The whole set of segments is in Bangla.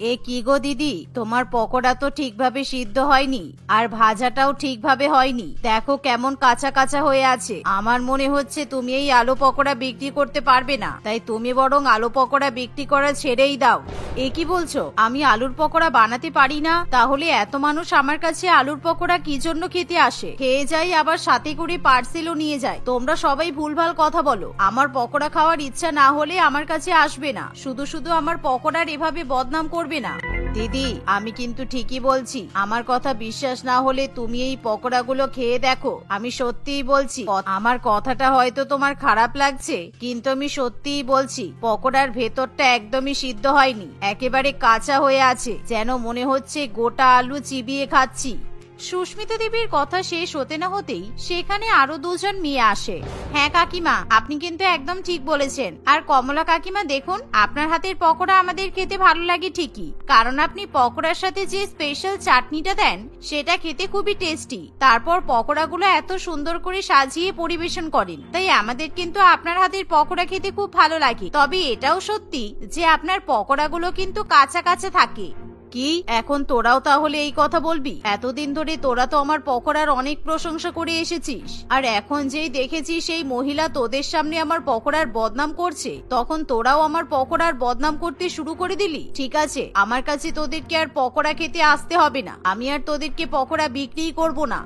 এ কি গো দিদি, তোমার পকোড়া তো ঠিকভাবে সিদ্ধ হয়নি, আর ভাজাটাও ঠিকভাবে হয়নি। দেখো কেমন কাঁচা কাঁচা হয়ে আছে। আমার মনে হচ্ছে তুমি এই আলু পকোড়া বিক্রি করতে পারবে না, তাই তুমি বরং আলু পকোড়া বিক্রি করা ছেড়েই দাও। এ কি বলছো, আমি আলুর পকোড়া বানাতে পারি না? তাহলে এত মানুষ আমার কাছে আলুর পকোড়া কি জন্য খেতে আসে? খেয়ে যাই, আবার সাথে করে পার্সেলও নিয়ে যায়। তোমরা সবাই ভুলভাল কথা বলো। আমার পকোড়া খাওয়ার ইচ্ছা না হলে আমার কাছে আসবে না, শুধু শুধু আমার পকোড়ার এভাবে বদনাম করবে না। দিদি, আমি কিন্তু ঠিকই বলছি। আমার কথা বিশ্বাস না হলে তুমি এই পকোড়াগুলো খেয়ে দেখো। আমি সত্যিই বলছি। আমার কথাটা হয়তো তোমার খারাপ লাগছে, কিন্তু আমি সত্যিই বলছি, পকোড়ার ভেতরটা একদমই সিদ্ধ হয়নি, একেবারে কাঁচা হয়ে আছে, যেন মনে হচ্ছে গোটা আলু চিবিয়ে খাচ্ছি। সুস্মিতা দেবীর কথা শেষ হতে না হতেই সেখানে আরো দুজন মেয়ে আসে। হ্যাঁ কাকিমা, আপনি কিন্তু একদম ঠিক বলেছেন। আর কমলা কাকিমা দেখুন, আপনার হাতের পকোড়া আমাদের খেতে ভালো লাগে ঠিকই, কারণ আপনি পকোড়ার সাথে যে স্পেশাল চাটনিটা দেন সেটা খেতে খুবই টেস্টি। তারপর পকোড়াগুলো এত সুন্দর করে সাজিয়ে পরিবেশন করেন, তাই আমাদের কিন্তু আপনার হাতের পকোড়া খেতে খুব ভালো লাগে। তবে এটাও সত্যি যে আপনার পকোড়াগুলো কিন্তু কাঁচা কাঁচা থাকে। কি, এখন তোরাও তাহলে এই কথা বলবি? এতদিন ধরে তোরা তো আমার পকোড়ার অনেক প্রশংসা করে এসেছিস, আর এখন যেই দেখেছিস সেই মহিলা তোদের সামনে আমার পকোড়ার বদনাম করছে, তখন তোরাও আমার পকোড়ার বদনাম করতে শুরু করে দিলি। ঠিক আছে, আমার কাছে তোদেরকে আর পকোড়া খেতে আসতে হবে না, আমি আর তোদেরকে পকোড়া বিক্রিই করব না।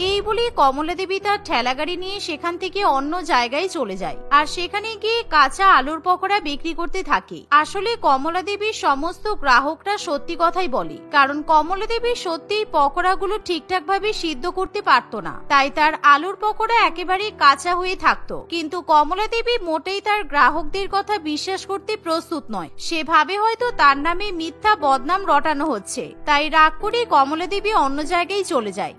এই বলে কমলা দেবী তার ঠেলাগাড়ি নিয়ে সেখান থেকে অন্য জায়গায় চলে যায়, আর সেখানে গিয়ে কাঁচা আলুর পকোড়া বিক্রি করতে থাকে। আসলে কমলা দেবীর সমস্ত গ্রাহকরা সত্যি কথাই বলে, কারণ কমলা দেবী সত্যিই পকোড়াগুলো ঠিকঠাক ভাবে সিদ্ধ করতে পারতো না, তাই তার আলুর পকোড়া একেবারে কাঁচা হয়ে থাকতো। কিন্তু কমলা দেবী মোটেই তার গ্রাহকদের কথা বিশ্বাস করতে প্রস্তুত নয়। সে ভাবে হয়তো তার নামে মিথ্যা বদনাম রটানো হচ্ছে, তাই রাগ করে কমলা দেবী অন্য জায়গায় চলে যায়।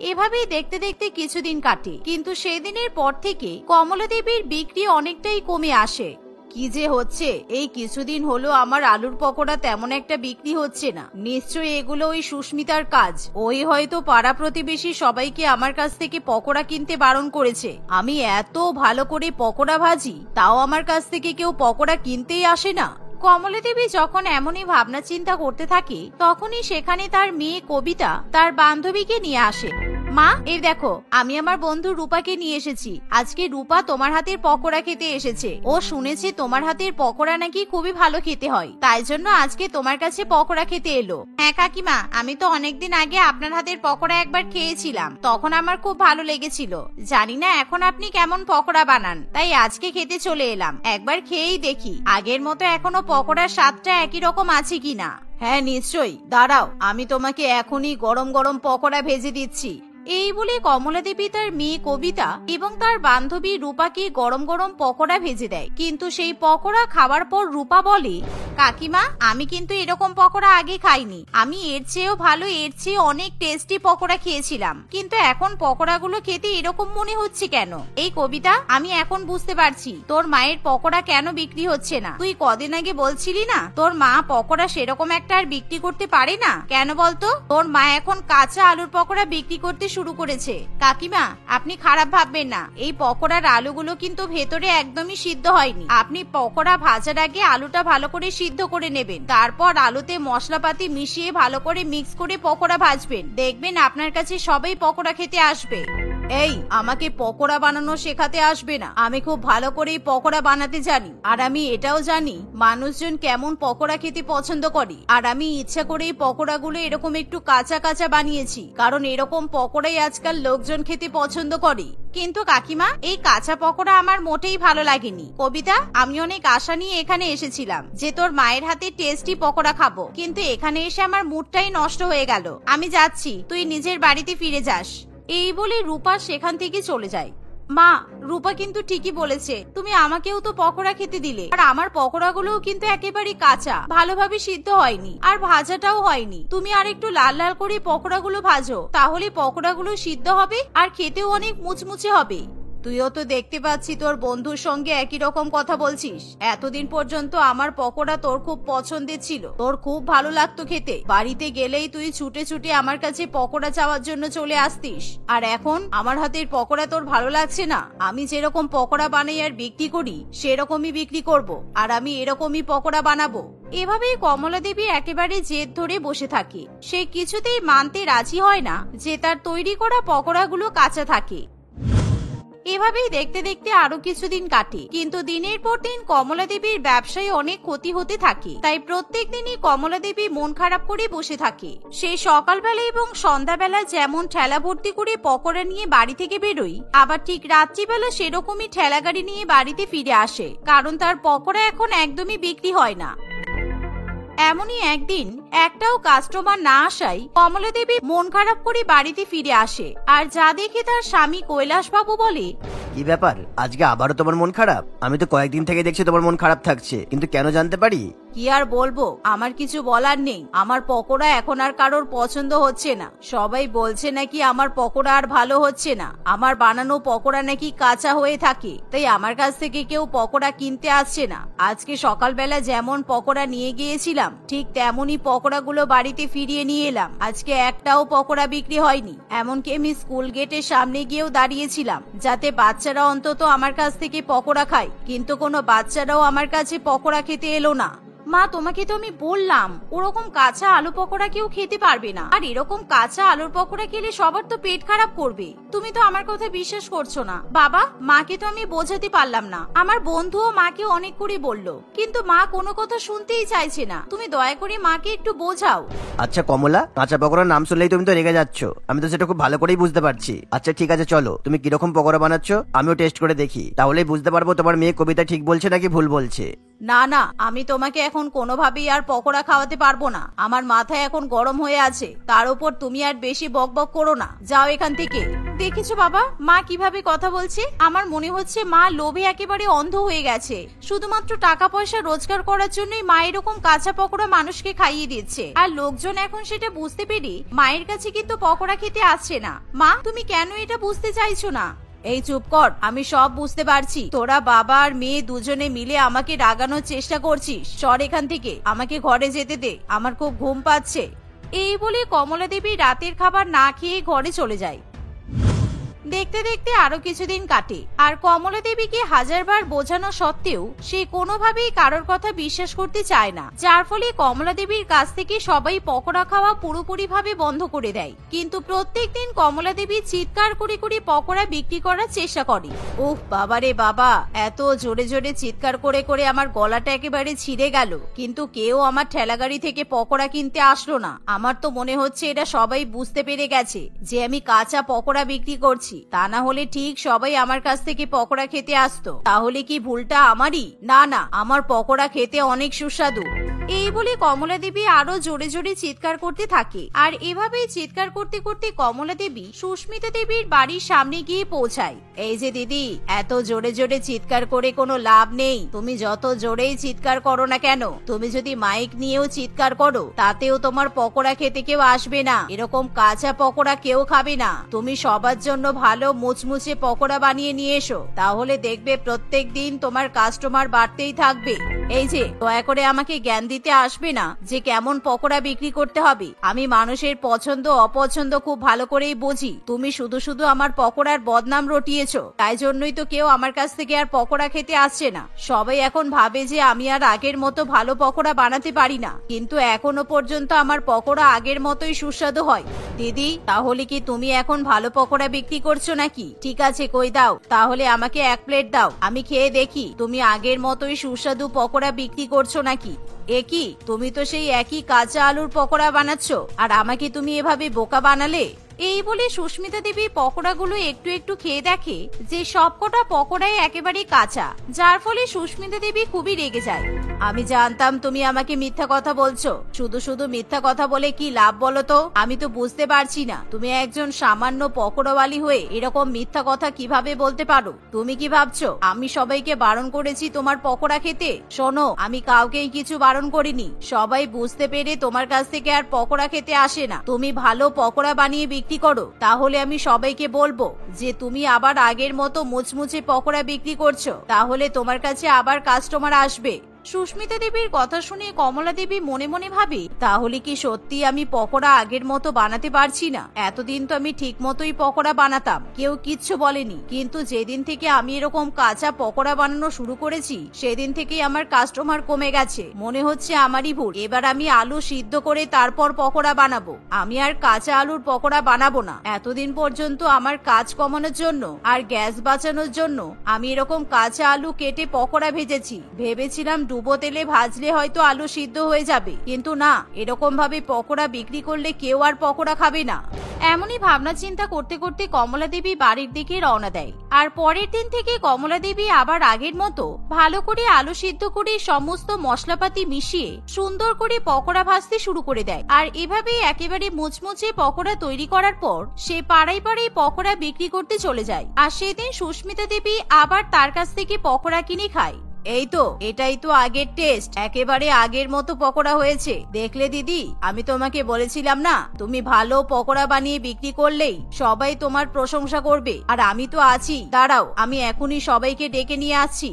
এভাবেই দেখতে দেখতে কিছুদিন কাটে, কিন্তু সেদিনের পর থেকে কমলা দেবীর বিক্রি অনেকটাই কমে আসে। কি যে হচ্ছে, এই কিছুদিন হলো আমার আলুর পকোড়া তেমন একটা বিক্রি হচ্ছে না। নিশ্চয়ই এগুলো ওই সুস্মিতার কাজ। ওই হয়তো পাড়া প্রতিবেশী সবাইকে আমার কাছ থেকে পকোড়া কিনতে বারণ করেছে। আমি এত ভালো করে পকোড়া ভাজি, তাও আমার কাছ থেকে কেউ পকোড়া কিনতেই আসে না। কমলা দেবী যখন এমনই ভাবনা চিন্তা করতে থাকে, তখনই সেখানে তার মেয়ে কবিতা তার বান্ধবীকে নিয়ে আসে। মা, এই দেখো, আমি আমার বন্ধু রূপাকে নিয়ে এসেছি। আজকে রূপা তোমার হাতের পকোড়া খেতে এসেছে। ও শুনেছে তোমার হাতের পকোড়া নাকি খুবই ভালো খেতে হয়, তাই জন্য আজকে তোমার কাছে পকোড়া খেতে এলো। হ্যাঁ কাকিমা, আমি তো অনেকদিন আগে আপনার হাতের পকোড়া একবার খেয়েছিলাম, তখন আমার খুব ভালো লেগেছিল। জানি না এখন আপনি কেমন পকোড়া বানান, তাই আজকে খেতে চলে এলাম। একবার খেয়েই দেখি আগের মতো এখনো পকোড়ার স্বাদটা একই রকম আছে কিনা। হ্যাঁ নিশ্চয়ই, দাঁড়াও, আমি তোমাকে এখনই গরম গরম পকোড়া ভেজে দিচ্ছি। এই বলে কমলা দেবী তার মেয়ে কবিতা এবং তার বান্ধবী রূপাকে গরম গরম পকোড়া ভেজে দেয়। কিন্তু সেই পকোড়া খাওয়ার পর রূপা বলে, কাকিমা, আমি কিন্তু এরকম পকোড়া আগে খাইনি। আমি এর চেয়েও ভালো, এর চেয়ে অনেক টেস্টি পকোড়া খেয়েছিলাম, কিন্তু এখন পকোড়াগুলো খেতে এরকম মনে হচ্ছে কেন? এই কবিতা, আমি এখন বুঝতে পারছি তোর মায়ের পকোড়া কেন বিক্রি হচ্ছে না। তুই কদিন আগে বলছিলি না তোর মা পকোড়া সেরকম একটা আর বিক্রি করতে পারে না, কেন বলতো? তোর মা এখন কাঁচা আলুর পকোড়া বিক্রি করতে শুরু করেছে। কাকিমা, আপনি খারাপ ভাববেন না, এই পকোড়ার আলুগুলো কিন্তু ভেতরে একদমই সিদ্ধ হয়নি। আপনি পকোড়া ভাজার আগে আলুটা ভালো করে সিদ্ধ করে নেবেন, তারপর আলুতে মশলাপাতি মিশিয়ে ভালো করে মিক্স করে পকোড়া ভাজবেন। দেখবেন আপনার কাছে সবাই পকোড়া খেতে আসবে। এই, আমাকে পকোড়া বানানো শেখাতে আসবে না। আমি খুব ভালো করেই পকোড়া বানাতে জানি, আর আমি এটাও জানি মানুষজন কেমন পকোড়া খেতে পছন্দ করে। আর আমি ইচ্ছা করেই পকোড়াগুলো এরকম একটু কাঁচা কাঁচা বানিয়েছি, কারণ এরকম পকোড়াই আজকাল লোকজন খেতে পছন্দ করে। কিন্তু কাকিমা, এই কাঁচা পকোড়া আমার মোটেই ভালো লাগেনি। কবিতা, আমি অনেক আশা নিয়ে এখানে এসেছিলাম যে তোর মায়ের হাতে টেস্টি পকোড়া খাবো, কিন্তু এখানে এসে আমার মুডটাই নষ্ট হয়ে গেল। আমি যাচ্ছি, তুই নিজের বাড়িতে ফিরে যাস। এই বলে রূপা সেখান থেকে চলে যায়। মা, রূপা কিন্তু ঠিকই বলেছে, তুমি আমাকেও তো পকোড়া খেতে দিলে, আর আমার পকোড়াগুলোও কিন্তু একেবারে কাঁচা, ভালোভাবে সিদ্ধ হয়নি, আর ভাজাটাও হয়নি। তুমি আর একটু লাল লাল করে পকোড়াগুলো ভাজো, তাহলে পকোড়াগুলো সিদ্ধ হবে আর খেতেও অনেক মুচমুচে হবে। তুইও তো দেখতে পাচ্ছি তোর বন্ধুর সঙ্গে একই রকম কথা বলছিস। এতদিন পর্যন্ত আমার পকোড়া তোর খুব পছন্দের ছিল, তোর খুব ভালো লাগতো খেতে। বাড়িতে গেলেই তুই ছুটে ছুটে আমার কাছে পকোড়া চাওয়ার জন্য চলে আসতিস, আর এখন আমার হাতের পকোড়া তোর ভালো লাগছে না। আমি যেরকম পকোড়া বানাই আর বিক্রি করি সেরকমই বিক্রি করব, আর আমি এরকমই পকোড়া বানাবো। এভাবেই কমলা দেবী একেবারে জেদ ধরে বসে থাকে। সে কিছুতেই মানতে রাজি হয় না যে তার তৈরি করা পকোড়াগুলো কাঁচা থাকে। এভাবেই দেখতে দেখতে আরো কিছুদিন কাটে, কিন্তু দিনের পর দিন কমলা দেবীর ব্যবসায় অনেক ক্ষতি হতে থাকে। তাই প্রত্যেক দিনই কমলা দেবী মন খারাপ করে বসে থাকে। সে সকালবেলা এবং সন্ধ্যাবেলা যেমন ঠেলা ভর্তি করে পকোড়া নিয়ে বাড়ি থেকে বেরোয়, আবার ঠিক রাত্রিবেলা সেরকমই ঠেলা গাড়ি নিয়ে বাড়িতে ফিরে আসে, কারণ তার পকোড়া এখন একদমই বিক্রি হয় না। এমনই একদিন একটাও কাস্টমার না আসায় কমলা দেবী মন খারাপ করে বাড়িতে ফিরে আসে। আর যা দেখে তার স্বামী কৈলাস বাবু বলে, কি ব্যাপার, আজকে আবারও তোমার মন খারাপ? আমি তো কয়েকদিন থেকে দেখছি তোমার মন খারাপ থাকছে, কিন্তু কেন জানতে পারি? কি আর বলবো, আমার কিছু বলার নেই। আমার পকোড়া এখন আর কারোর পছন্দ হচ্ছে না। সবাই বলছে নাকি আমার পকোড়া আর ভালো হচ্ছে না। আমার বানানো পকোড়া নাকি কাঁচা হয়ে থাকে, তাই আমার কাছ থেকে কেউ পকোড়া কিনতে আসছে না। আজকে সকালবেলা যেমন পকোড়া নিয়ে গিয়েছিলাম, ঠিক তেমনই পকোড়াগুলো বাড়িতে ফিরিয়ে নিয়ে এলাম। আজকে একটাও পকোড়া বিক্রি হয়নি। এমনকি আমি স্কুল গেটের সামনে গিয়েও দাঁড়িয়েছিলাম, যাতে বাচ্চারা অন্তত আমার কাছ থেকে পকোড়া খায়, কিন্তু কোনো বাচ্চারাও আমার কাছে পকোড়া খেতে এলো না। মা, তোমাকে তো আমি বললাম ওরকম কাঁচা আলু পকোড়া কেউ খেতে পারবে না, আর এরকম কাঁচা আলুর পকোড়া খেলে সবার তো পেট খারাপ করবে। তুমি তো আমার কথা বিশ্বাস করছো না। বাবা, মাকে তো আমি বোঝাতে পারলাম না। আমার বন্ধুও মাকে অনেক করে বলল, কিন্তু মা কোনো কথা শুনতেই চাইছে না। তুমি দয়া করে মাকে একটু বোঝাও। আচ্ছা কমলা, কাঁচা পকোড়ার নাম শুনলেই তুমি তো রেগে যাচ্ছ। আমি তো সেটা খুব ভালো করেই বুঝতে পারছি। আচ্ছা ঠিক আছে, চলো তুমি কিরকম পকোড়া বানাচ্ছ আমিও টেস্ট করে দেখি, তাহলেই বুঝতে পারবো তোমার মেয়ে কবিতা ঠিক বলছে নাকি ভুল বলছে। না না, আমি তোমাকে এখন কোনোভাবেই আর পকোড়া খাওয়াতে পারবো না। আমার মাথায় এখন গরম হয়ে আছে, তার উপর তুমি আর বেশি বকবক করো না। যাও এখান থেকে। দেখেছো বাবা, মা কিভাবে কথা বলছে? আমার মনে হচ্ছে মা লোভে একেবারে অন্ধ হয়ে গেছে। শুধুমাত্র টাকা পয়সা রোজগার করার জন্যই মা এরকম কাঁচা পকোড়া মানুষকে খাইয়ে দিচ্ছে, আর লোকজন এখন সেটা বুঝতে পেরে মায়ের কাছে কিন্তু পকোড়া খেতে আসছে না। মা, তুমি কেন এটা বুঝতে চাইছো না? এই চুপ কর, আমি সব বুঝতে পারছি। তোরা বাবা আর মেয়ে দুজনে মিলে আমাকে রাগানোর চেষ্টা করছিস। সর এখান থেকে, আমাকে ঘরে যেতে দে, আমার খুব ঘুম পাচ্ছে। এই বলে কমলা দেবী রাতের খাবার না খেয়ে ঘরে চলে যায়। দেখতে দেখতে আরো কিছুদিন কাটে, আর কমলা দেবীকে হাজারবার বোঝানো সত্ত্বেও সে কোনোভাবেই কারোর কথা বিশ্বাস করতে চায় না, যার ফলে কমলা দেবীর কাছ থেকে সবাই পকোড়া খাওয়া পুরোপুরি ভাবে বন্ধ করে দেয়। কিন্তু প্রত্যেকদিন কমলা দেবী চিৎকার করে করে পকোড়া বিক্রি করার চেষ্টা করে। উফ বাবারে বাবা, এত জোরে জোরে চিৎকার করে করে আমার গলাটা একেবারে ছিঁড়ে গেল, কিন্তু কেউ আমার ঠেলাগাড়ি থেকে পকোড়া কিনতে আসলো না। আমার তো মনে হচ্ছে এটা সবাই বুঝতে পেরে গেছে যে আমি কাঁচা পকোড়া বিক্রি করছি। তা না হলে ঠিক সবাই আমার কাছ থেকে পকোড়া খেতে আসতো। তাহলে কি ভুলটা আমারই? না না, আমার পকোড়া খেতে অনেক সুস্বাদু। এই বলে কমলা দেবী আরো জোরে জোরে চিৎকার করতে থাকে। আর এভাবেই চিৎকার করতে করতে কমলা দেবী সুস্মিতা দেবীর বাড়ির সামনে গিয়ে পৌঁছায়। এই যে দিদি, এত জোরে জোরে চিৎকার করে কোনো লাভ নেই। তুমি যত জোরেই চিৎকার করো না কেন, তুমি যদি মাইক নিয়েও চিৎকার করো, তাতেও তোমার পকোড়া খেতে কেউ আসবে না। এরকম কাঁচা পকোড়া কেউ খাবে না। তুমি সবার জন্য ভালো মুচমুচে পকোড়া বানিয়ে নিয়ে এসো, তাহলে দেখবে প্রত্যেক দিন তোমার কাস্টমার বাড়তেই থাকবে। এই যে, দয়া করে আমাকে জ্ঞান দিতে আসবে না যে কেমন পকোড়া বিক্রি করতে হবে। আমি মানুষের পছন্দ অপছন্দ খুব ভালো করেই বুঝি। তুমি শুধু শুধু আমার পকোড়ার বদনাম রটিয়েছো, তাই জন্যই তো কেউ আমার কাছ থেকে আর পকোড়া খেতে আসছে না। সবাই এখন ভাবে যে আমি আর আগের মতো ভালো পকোড়া বানাতে পারি না, কিন্তু এখনো পর্যন্ত আমার পকোড়া আগের মতোই সুস্বাদু হয়। দিদি, তাহলে কি তুমি এখন ভালো পকোড়া বিক্রি করছো নাকি? ঠিক আছে, কই দাও, তাহলে আমাকে 1 প্লেট দাও, আমি খেয়ে দেখি তুমি আগের মতোই সুস্বাদু পকোড়া বিক্রি করছো নাকি। একই, তুমি তো সেই একই কাঁচা আলুর পকোড়া বানাচ্ছ, আর আমাকে তুমি এভাবে বোকা বানালে। এই বলে সুস্মিতা দেবী পকোড়াগুলো একটু একটু খেয়ে দেখে যে সবকটা পকোড়াই একেবারে কাঁচা, যার ফলে সুস্মিতা দেবী খুবই রেগে যায়। আমি জানতাম তুমি আমাকে মিথ্যা কথা বলছো। শুধু শুধু মিথ্যা কথা বলে কি লাভ বলো তো? আমি তো বুঝতে পারছি না তুমি একজন সামান্য পকোড়াওয়ালি হয়ে এরকম মিথ্যা কথা কিভাবে বলতে পারো। তুমি কি ভাবছো আমি সবাইকে বারণ করেছি তোমার পকোড়া খেতে? শোনো, আমি কাউকেই কিছু বারণ করিনি। সবাই বুঝতে পেরে তোমার কাছ থেকে আর পকোড়া খেতে আসে না। তুমি ভালো পকোড়া বানিয়ে বিক্রি করো, তাহলে আমি সবাইকে বলবো যে তুমি আবার আগের মতো মুচমুচে পকোড়া বিক্রি করছো, তাহলে তোমার কাছে আবার কাস্টমার আসবে। সুস্মিতা দেবীর কথা শুনে কমলা দেবী মনে মনে ভাবে, তাহলে কি সত্যি আমি পকোড়া আগের মতো বানাতে পারছি না? এতদিন তো আমি ঠিক মতোই পকোড়া বানাতাম, কেউ কিচ্ছু বলেনি, কিন্তু যেদিন থেকে আমি এরকম কাঁচা পকোড়া বানানো শুরু করেছি সেদিন থেকেই আমার কাস্টমার কমে গেছে। মনে হচ্ছে আমারই ভুল। এবার আমি আলু সিদ্ধ করে তারপর পকোড়া বানাবো। আমি আর কাঁচা আলুর পকোড়া বানাবো না। এতদিন পর্যন্ত আমার কাজ কমানোর জন্য আর গ্যাস বাঁচানোর জন্য আমি এরকম কাঁচা আলু কেটে পকোড়া ভেজেছি। ভেবেছিলাম ডুবো তেলে ভাজলে হয়তো আলু সিদ্ধ হয়ে যাবে, কিন্তু না, এরকম ভাবে পকোড়া বিক্রি করলে কেউ আর পকোড়া খাবে না। এমনই ভাবনা চিন্তা করতে করতে কমলা দেবী বাড়ির দিকে রওনা দেয়। আর পরের দিন থেকে কমলা দেবী আবার আগের মতো ভালো করে আলু সিদ্ধ করে সমস্ত মশলাপাতি মিশিয়ে সুন্দর করে পকোড়া ভাজতে শুরু করে দেয়। আর এভাবেই একেবারে মুচমুচে পকোড়া তৈরি করার পর সে পাড়ায় পাড়ায় পকোড়া বিক্রি করতে চলে যায়। আর সেদিন সুস্মিতা দেবী আবার তার কাছ থেকে পকোড়া কিনে খায়। এই তো, এটাই তো আগের টেস্ট, একেবারে আগের মতো পকোড়া হয়েছে। দেখলে দিদি, আমি তোমাকে বলেছিলাম না, তুমি ভালো পকোড়া বানিয়ে বিক্রি করলেই সবাই তোমার প্রশংসা করবে। আর আমি তো আছি, দাঁড়াও, আমি এখনই সবাইকে ডেকে নিয়ে আসছি।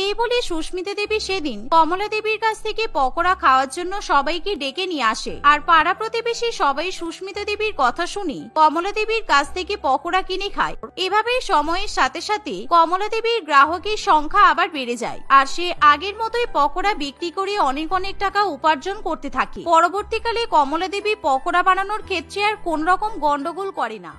এই বলে সুস্মিতা দেবী সেদিন কমলা দেবীর কাছ থেকে পকোড়া খাওয়ার জন্য সবাইকে ডেকে নিয়ে আসে। আর পাড়া প্রতিবেশী সবাই সুস্মিতা দেবীর কথা শুনি কমলা দেবীর কাছ থেকে পকোড়া কিনে খায়। এভাবেই সময়ের সাথে সাথে কমলা দেবীর গ্রাহকের সংখ্যা আবার বেড়ে যায়। আর সে আগের মতোই পকোড়া বিক্রি করে অনেক অনেক টাকা উপার্জন করতে থাকে। পরবর্তীকালে কমলা দেবী পকোড়া বানানোর ক্ষেত্রে আর কোন রকম গন্ডগোল করে না।